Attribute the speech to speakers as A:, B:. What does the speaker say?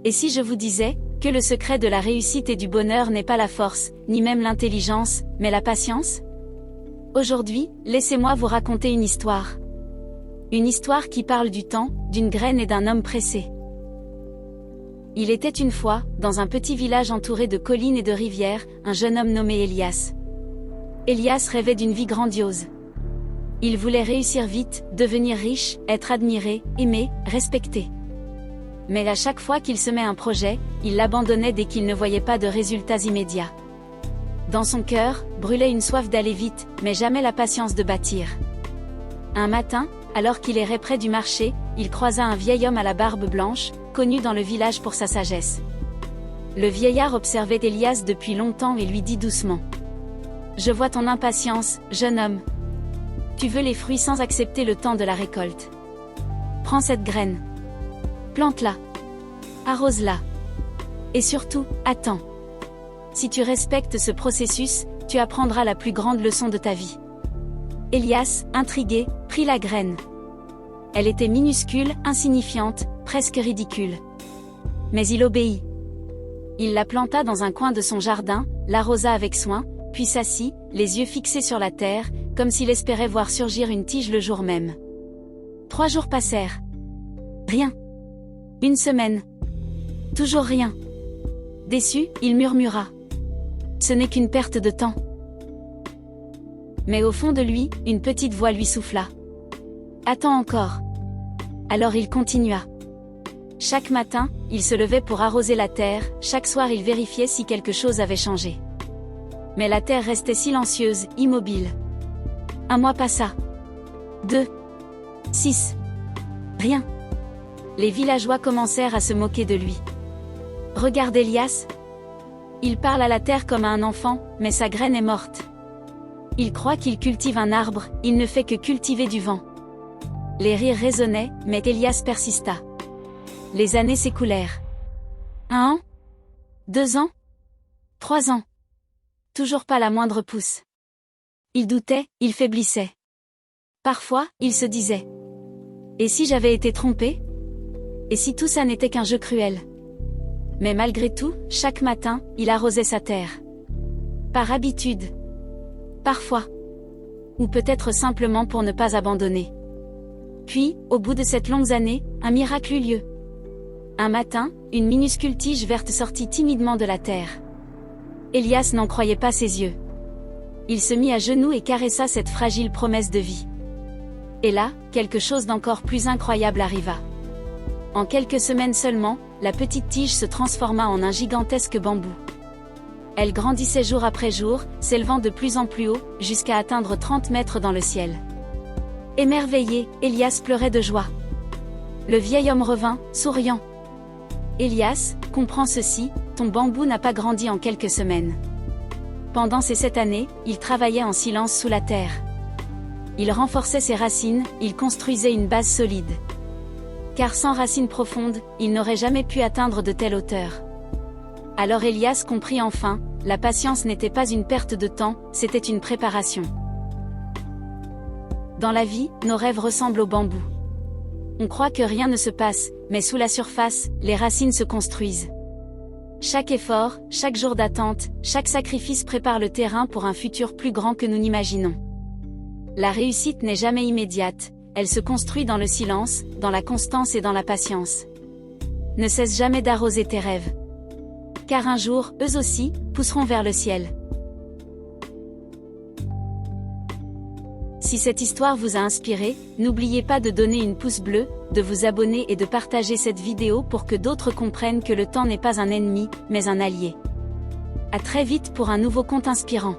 A: Et si je vous disais que le secret de la réussite et du bonheur n'est pas la force, ni même l'intelligence, mais la patience? Aujourd'hui, laissez-moi vous raconter une histoire. Une histoire qui parle du temps, d'une graine et d'un homme pressé. Il était une fois, dans un petit village entouré de collines et de rivières, un jeune homme nommé Elias. Elias rêvait d'une vie grandiose. Il voulait réussir vite, devenir riche, être admiré, aimé, respecté. Mais à chaque fois qu'il semait un projet, il l'abandonnait dès qu'il ne voyait pas de résultats immédiats. Dans son cœur, brûlait une soif d'aller vite, mais jamais la patience de bâtir. Un matin, alors qu'il errait près du marché, il croisa un vieil homme à la barbe blanche, connu dans le village pour sa sagesse. Le vieillard observait Elias depuis longtemps et lui dit doucement: « Je vois ton impatience, jeune homme. Tu veux les fruits sans accepter le temps de la récolte. Prends cette graine. Plante-la. Arrose-la. Et surtout, attends. Si tu respectes ce processus, tu apprendras la plus grande leçon de ta vie. » Elias, intrigué, prit la graine. Elle était minuscule, insignifiante, presque ridicule. Mais il obéit. Il la planta dans un coin de son jardin, l'arrosa avec soin, puis s'assit, les yeux fixés sur la terre, comme s'il espérait voir surgir une tige le jour même. 3 jours passèrent. Rien. 1 semaine. Toujours rien. Déçu, il murmura: « Ce n'est qu'une perte de temps. » Mais au fond de lui, une petite voix lui souffla: « Attends encore. » Alors il continua. Chaque matin, il se levait pour arroser la terre, chaque soir il vérifiait si quelque chose avait changé. Mais la terre restait silencieuse, immobile. 1 mois passa. 2. 6. Rien. Les villageois commencèrent à se moquer de lui. « Regarde Elias. Il parle à la terre comme à un enfant, mais sa graine est morte. Il croit qu'il cultive un arbre, il ne fait que cultiver du vent. » Les rires résonnaient, mais Elias persista. Les années s'écoulèrent. 1 an. 2 ans. 3 ans. Toujours pas la moindre pousse. Il doutait, il faiblissait. Parfois, il se disait: « Et si j'avais été trompé? Et si tout ça n'était qu'un jeu cruel ?» Mais malgré tout, chaque matin, il arrosait sa terre. Par habitude. Parfois. Ou peut-être simplement pour ne pas abandonner. Puis, au bout de cette longue année, un miracle eut lieu. Un matin, une minuscule tige verte sortit timidement de la terre. Elias n'en croyait pas ses yeux. Il se mit à genoux et caressa cette fragile promesse de vie. Et là, quelque chose d'encore plus incroyable arriva. En quelques semaines seulement, la petite tige se transforma en un gigantesque bambou. Elle grandissait jour après jour, s'élevant de plus en plus haut, jusqu'à atteindre 30 mètres dans le ciel. Émerveillé, Elias pleurait de joie. Le vieil homme revint, souriant. « Elias, comprends ceci, ton bambou n'a pas grandi en quelques semaines. Pendant ces 7 années, il travaillait en silence sous la terre. Il renforçait ses racines, il construisait une base solide. Car sans racines profondes, il n'aurait jamais pu atteindre de telle hauteur. » Alors Elias comprit enfin, la patience n'était pas une perte de temps, c'était une préparation. Dans la vie, nos rêves ressemblent au bambou. On croit que rien ne se passe, mais sous la surface, les racines se construisent. Chaque effort, chaque jour d'attente, chaque sacrifice prépare le terrain pour un futur plus grand que nous n'imaginons. La réussite n'est jamais immédiate, elle se construit dans le silence, dans la constance et dans la patience. Ne cesse jamais d'arroser tes rêves. Car un jour, eux aussi, pousseront vers le ciel. Si cette histoire vous a inspiré, n'oubliez pas de donner une pouce bleu, de vous abonner et de partager cette vidéo pour que d'autres comprennent que le temps n'est pas un ennemi, mais un allié. À très vite pour un nouveau conte inspirant.